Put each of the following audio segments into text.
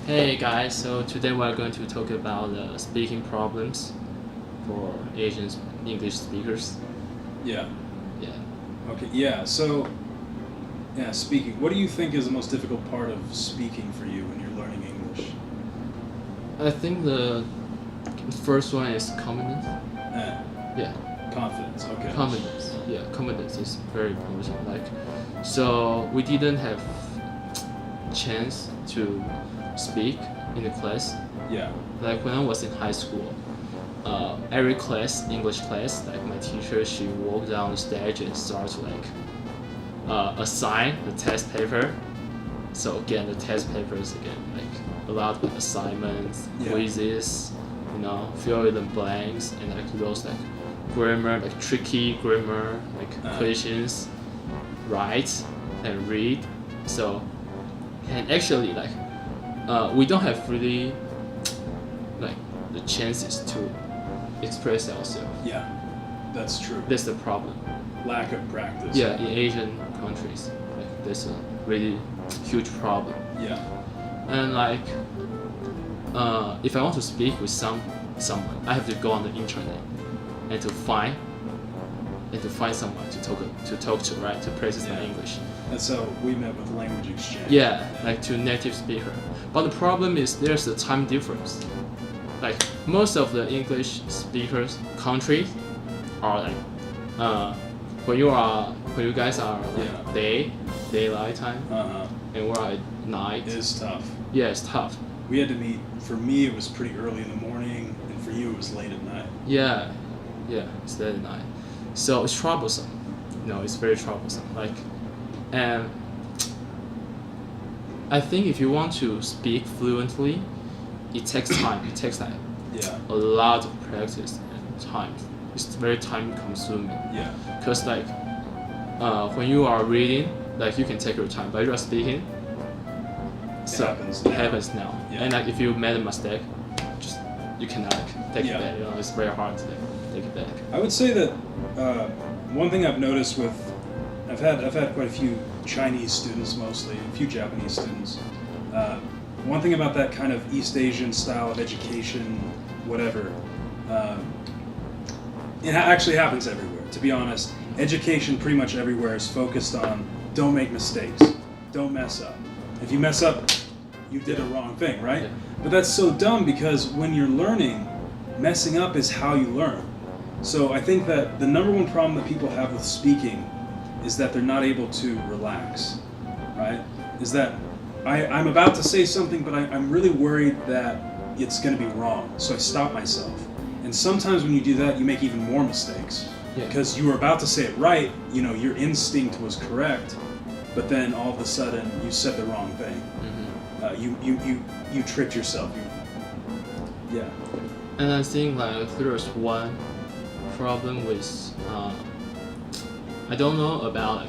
Hey guys, so today we're going to talk about speaking problems for Asian English speakers. Yeah. Yeah, Okay. Yeah. So, yeah, speaking. What do you think is the most difficult part of speaking for you when you're learning English? I think the first one is confidence. Eh, Yeah, confidence. Okay. confidence. Yeah, confidence is very important. So we didn't have chance to speak in the class. Yeah. Like when I was in high school, every class, English class, like my teacher, she walked down the stage and started assign the test paper. So again, the test papers again, like a lot of assignments, Yeah. quizzes, fill in the blanks, and like those like grammar, like tricky grammar, like questions, write and read. So, and actually we don't have really like the chances to express ourselves. Yeah. That's true. That's the problem. Lack of practice. Yeah, in Asian countries, like that's a really huge problem. Yeah. And if I want to speak with someone, I have to go on the internet and to find someone to talk to, right? To practice my Yeah. English. That's how we met with language exchange. Yeah, like to native speaker. But the problem is there's a time difference. Like most of the English speakers countries are when you guys are daylight time and we're at night. It is tough. Yeah, it's tough. We had to meet. For me, it was pretty early in the morning, and for you, it was late at night. Yeah, it's late at night. So it's troublesome. It's very troublesome. And I think if you want to speak fluently, it takes time. It takes Yeah. a lot of practice and time. It's very time consuming. Yeah. Because when you are reading, you can take your time, but you are speaking. It happens now. now. Yeah. And if you made a mistake, you cannot take Yeah. it back. It's very hard to take it back. I would say that one thing I've noticed with I've had quite a few Chinese students, mostly a few Japanese students. One thing about that kind of East Asian style of education, whatever, it actually happens everywhere. To be honest, education pretty much everywhere is focused on don't make mistakes, don't mess up. If you mess up, you did a wrong thing, right? Yeah. But that's so dumb because when you're learning, messing up is how you learn. So I think that the number one problem that people have with speaking is that they're not able to relax, right? Is that I'm about to say something, but I'm really worried that it's going to be wrong, so I stop myself. And sometimes when you do that, you make even more mistakes. Yeah. Because you were about to say it right, your instinct was correct, but then all of a sudden you said the wrong thing. You tricked yourself. Yeah. And I think there's one problem with I don't know about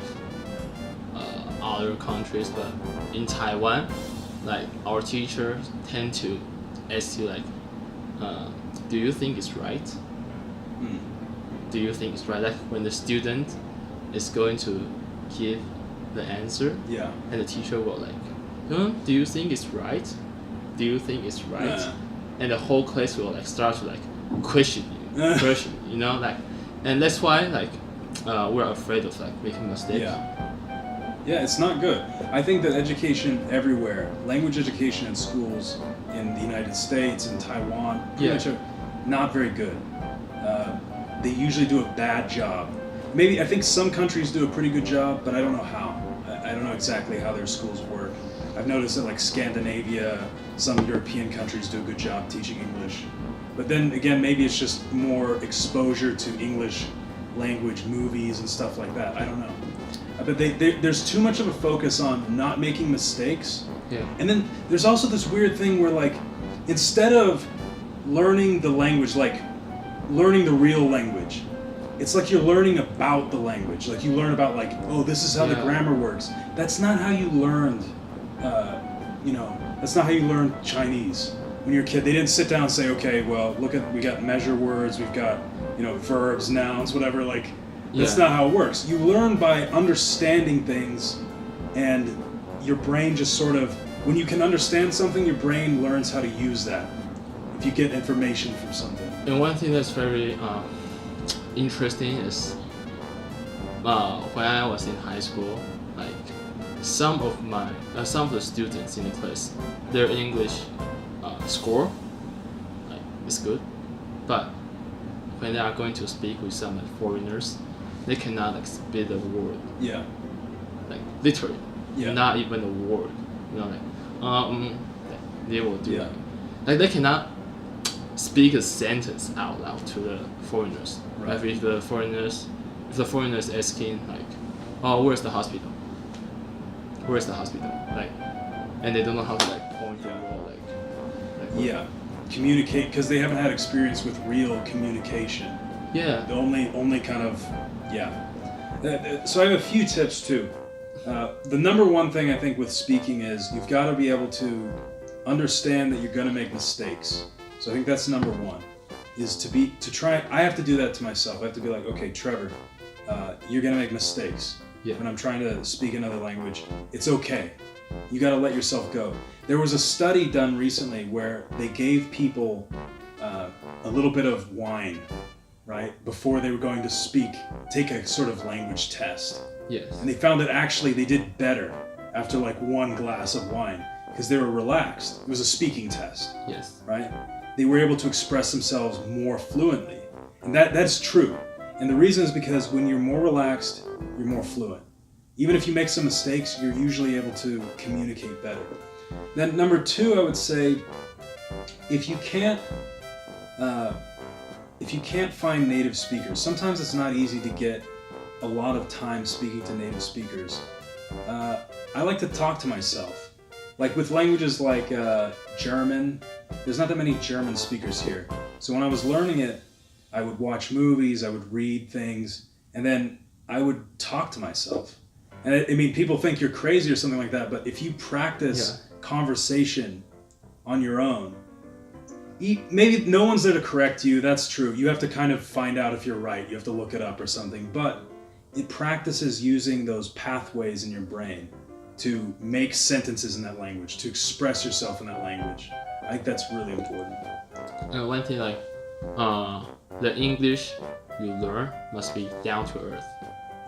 other countries, but in Taiwan, our teachers tend to ask you do you think it's right? Do you think it's right? Like when the student is going to give the answer, Yeah. and the teacher will do you think it's right? Do you think it's right? Yeah. And the whole class will start to question you, and that's why we're afraid of making mistakes. Yeah, it's not good. I think that education everywhere, language education in schools in the United States and Taiwan, pretty much are not very good. They usually do a bad job. Maybe I think some countries do a pretty good job, but I don't know how. I don't know exactly how their schools work. I've noticed that Scandinavia, some European countries do a good job teaching English. But then again, maybe it's just more exposure to English language movies and stuff like that. I don't know. But there's too much of a focus on not making mistakes. Yeah. And then there's also this weird thing where instead of learning the language, learning the real language, it's like you're learning about the language. You learn about this is how the grammar works. That's not how you learned, that's not how you learn Chinese. When you're a kid, they didn't sit down and say, okay, well, we got measure words, we've got, verbs, nouns, whatever, that's not how it works. You learn by understanding things, and your brain just sort of when you can understand something, your brain learns how to use that. If you get information from something. And one thing that's very interesting is when I was in high school, like some of the students in the class, their English score like is good, but when they are going to speak with some like, foreigners, they cannot like spit a word. Yeah. Like literally, Yeah. not even a word. You know, like they will do Yeah. like they cannot speak a sentence out loud to the foreigners. Right. Like if the foreigners asking like, oh, where's the hospital? Where's the hospital? Like, and they don't know how to like point the word like Yeah. Communicate, because they haven't had experience with real communication. yeah. The only kind of, yeah. So I have a few tips too. The number one thing I think with speaking is you've got to be able to understand that you're going to make mistakes. So I think that's number one, is to try. I have to do that to myself. I have to be like, okay, Trevor, you're going to make mistakes. Yeah. When I'm trying to speak another language, it's okay. You got to let yourself go. There was a study done recently where they gave people a little bit of wine, right, before they were going to take a sort of language test. Yes. And they found that actually they did better after like one glass of wine because they were relaxed. It was a speaking test, Yes. right? They were able to express themselves more fluently. And that's true. And the reason is because when you're more relaxed, you're more fluent. Even if you make some mistakes, you're usually able to communicate better. Then number two, I would say, if you can't find native speakers, sometimes it's not easy to get a lot of time speaking to native speakers. I like to talk to myself. Like with languages like German, there's not that many German speakers here. So when I was learning it, I would watch movies, I would read things, and then I would talk to myself. And I mean, people think you're crazy or something like that, but if you practice conversation on your own, maybe no one's there to correct you, that's true. You have to kind of find out if you're right. You have to look it up or something. But it practices using those pathways in your brain to make sentences in that language, to express yourself in that language. I think that's really important. And one thing like the English you learn must be down to earth.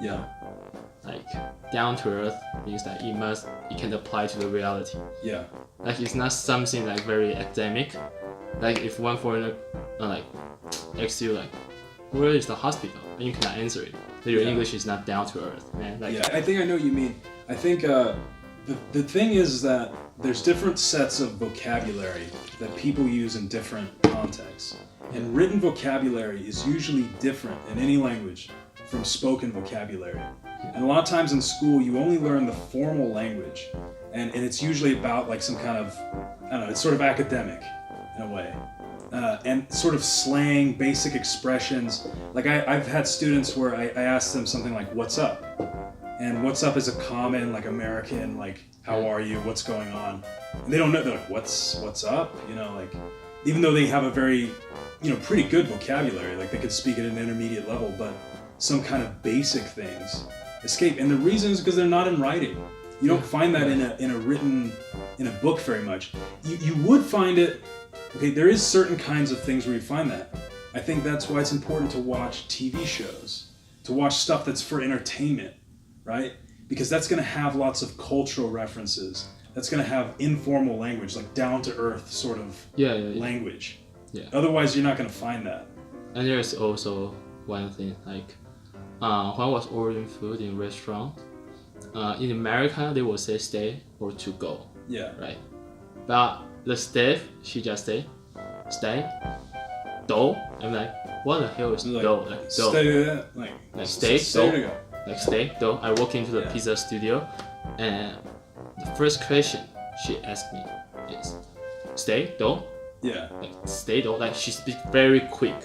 Yeah. Like down to earth means that it can apply to the reality. Yeah. Like it's not something like very academic. Like if one foreigner like asks you like, where is the hospital? And you cannot answer it. So your English is not down to earth, man. Like, yeah, I think I know what you mean. I think the thing is that there's different sets of vocabulary that people use in different contexts. And written vocabulary is usually different in any language from spoken vocabulary. And a lot of times in school, you only learn the formal language. And it's usually about like some kind of, I don't know, it's sort of academic in a way. And sort of slang, basic expressions. Like I've had students where I ask them something like, what's up? And what's up is a common, like American, like, how are you? What's going on? And they don't know, they're like, what's up? You know, like, even though they have a very, pretty good vocabulary, like they could speak at an intermediate level, but some kind of basic things escape. And the reason is because they're not in writing. You don't find that in a book very much. You would find it, okay, there is certain kinds of things where you find that. I think that's why it's important to watch TV shows, to watch stuff that's for entertainment, right? Because that's going to have lots of cultural references. That's going to have informal language, like down-to-earth sort of language. Yeah. Otherwise, you're not going to find that. And there's also one thing, like when I was ordering food in restaurant, in America, they will say stay or to go. Yeah. Right? But the staff, she just say, stay, do. I'm like, what the hell is do? Like, do. Stay, like stay, do. Like stay, do. I walk into the pizza studio, and the first question she asked me is, stay, do? Yeah. Like stay, do. Like she speaks very quick.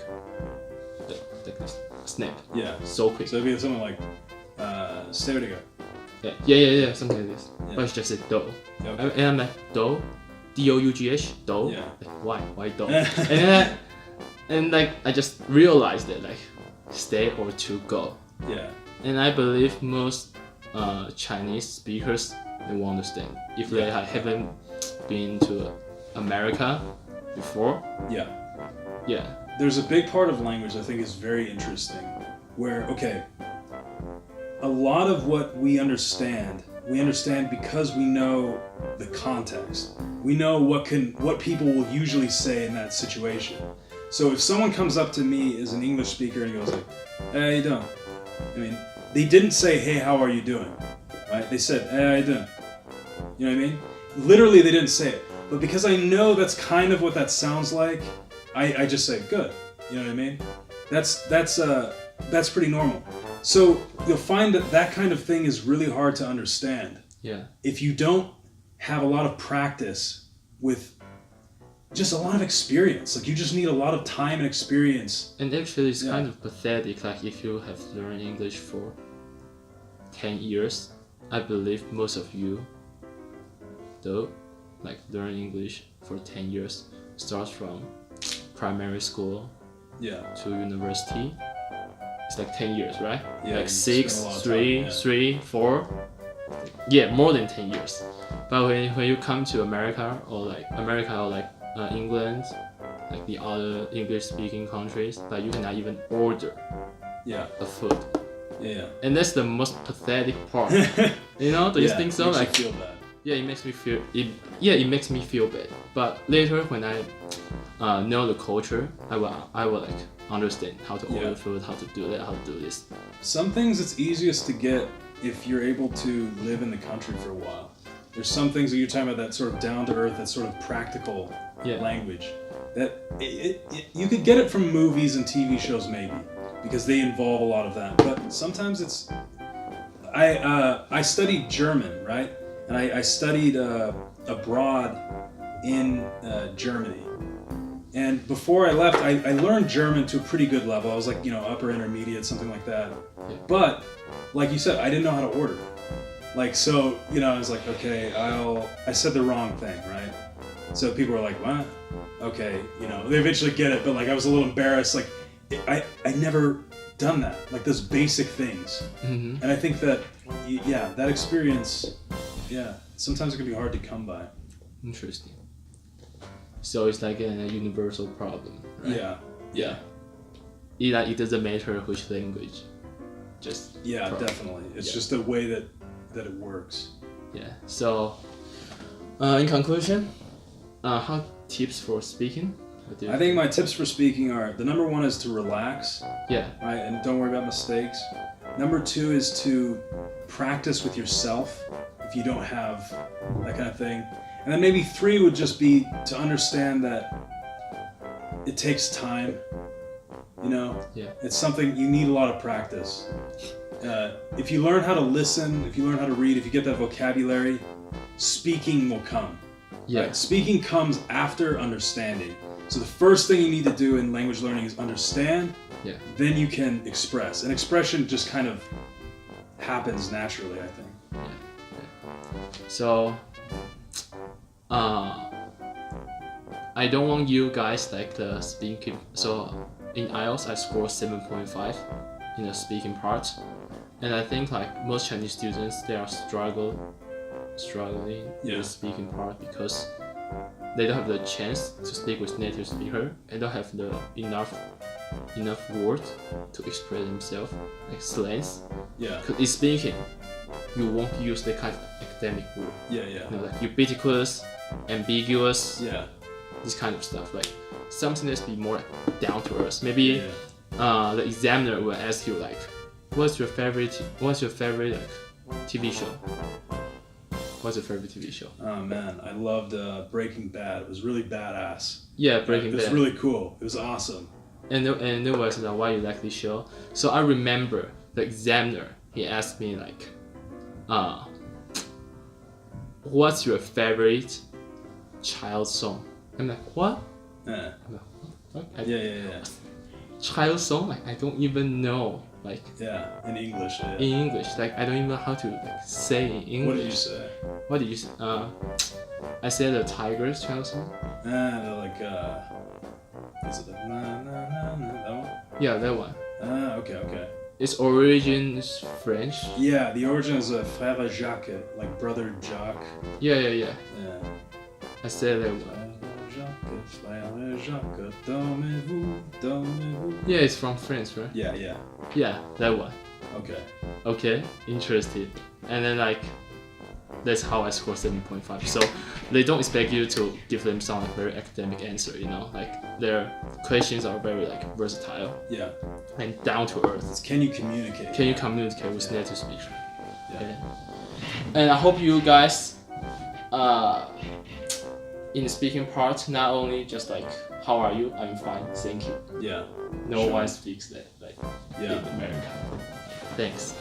Like this snap. Yeah. So quick. So it'd be something like, stay, to go. Yeah, something like this. Yeah. But she just said do. Okay. And I'm like, do? D-O-U-G-H? Do? Yeah. Like, why do? and like I just realized that like stay or to go. Yeah. And I believe most Chinese speakers, they won't understand. If they haven't been to America before. Yeah. Yeah. There's a big part of language I think is very interesting, where, okay, a lot of what we understand because we know the context. We know what people will usually say in that situation. So if someone comes up to me as an English speaker and goes like, "Hey, how you doing?" I mean, they didn't say, "Hey, how are you doing?" Right? They said, "Hey, how you doing?" You know what I mean? Literally, they didn't say it. But because I know that's kind of what that sounds like, I just say, "Good." You know what I mean? That's pretty normal. So you'll find that kind of thing is really hard to understand. Yeah. If you don't have a lot of practice with just a lot of experience, like you just need a lot of time and experience. And actually, it's kind of pathetic. Like if you have learned English for 10 years, I believe most of you, though, like learn English for 10 years, starts from primary school to university. It's like 10 years, right? Yeah, like 6, 3, 4. Yeah, more than 10 years. But when you come to America or like England, like the other English-speaking countries, like you cannot even order a food. Yeah. And that's the most pathetic part. You know? Do you think so? Makes you feel bad. Yeah, it makes me feel. It makes me feel bad. But later, when I know the culture, I will like understand how to order food, how to do that, how to do this. Some things it's easiest to get if you're able to live in the country for a while. There's some things that you're talking about that sort of down to earth, that sort of practical language. That you could get it from movies and TV shows maybe, because they involve a lot of that. But sometimes it's. I studied German, right? And I studied abroad in Germany. And before I left, I learned German to a pretty good level. I was like, upper intermediate, something like that. Yeah. But, like you said, I didn't know how to order. Like, so, I was like, okay, I said the wrong thing, right? So people were like, what? Okay, they eventually get it, but like I was a little embarrassed. Like, I never done that. Like those basic things. Mm-hmm. And I think that, that experience, sometimes it can be hard to come by. Interesting. So it's like a universal problem, right? Yeah. It doesn't matter which language. Just definitely. It's just the way that it works. Yeah. So, in conclusion, how tips for speaking? I think my tips for speaking are, the number one is to relax. Yeah. Right, and don't worry about mistakes. Number two is to practice with yourself if you don't have that kind of thing. And then maybe 3 would just be to understand that it takes time. It's something you need a lot of practice. If you learn how to listen, if you learn how to read, if you get that vocabulary, speaking will come. Yeah. Right? Speaking comes after understanding. So the first thing you need to do in language learning is understand. Yeah. Then you can express. And expression just kind of happens naturally, I think. Yeah. So, I don't want you guys like the speaking. So in IELTS, I scored 7.5 in the speaking part, and I think like most Chinese students, they are struggling with the speaking part because they don't have the chance to speak with native speaker and don't have the enough words to express themselves, like slangs. Yeah. Because in speaking, you won't use the kind of academic word. Yeah. Like ubiquitous, ambiguous. Yeah. This kind of stuff, like something that's be more like, down to earth. Maybe the examiner will ask you like, what's your favorite like TV show? What's your favorite TV show? Oh man, I loved Breaking Bad. It was really badass. Yeah, Breaking Bad. It was really cool. It was awesome. And there was why you like this show. So I remember the examiner. He asked me like, what's your favorite child song? I'm like, what? Yeah. I'm like, what? Yeah. Child song? Like I don't even know. Like in English. Yeah. In English, like I don't even know how to like say in English. What did you say? What did you say? I said the Tigers child song. They're like is it the na na na na that one? Yeah, that one. Okay. its origin is French. Yeah, the origin is a frère Jacques, like brother Jacques. Yeah. Yeah. I said that one. Frère Jacques, dormez-vous. Yeah, it's from France, right? Yeah. Yeah, that one. Okay. Okay, interested. And then like, that's how I score 7.5. So they don't expect you to give them some like very academic answer, you know, like their questions are very like versatile Yeah. and down to earth. It's can you communicate? Can you communicate with native speaker? Yeah. Okay. And I hope you guys, in the speaking part, not only just like how are you? I'm fine, thank you. Yeah. No one speaks that like Yeah. in America. Thanks.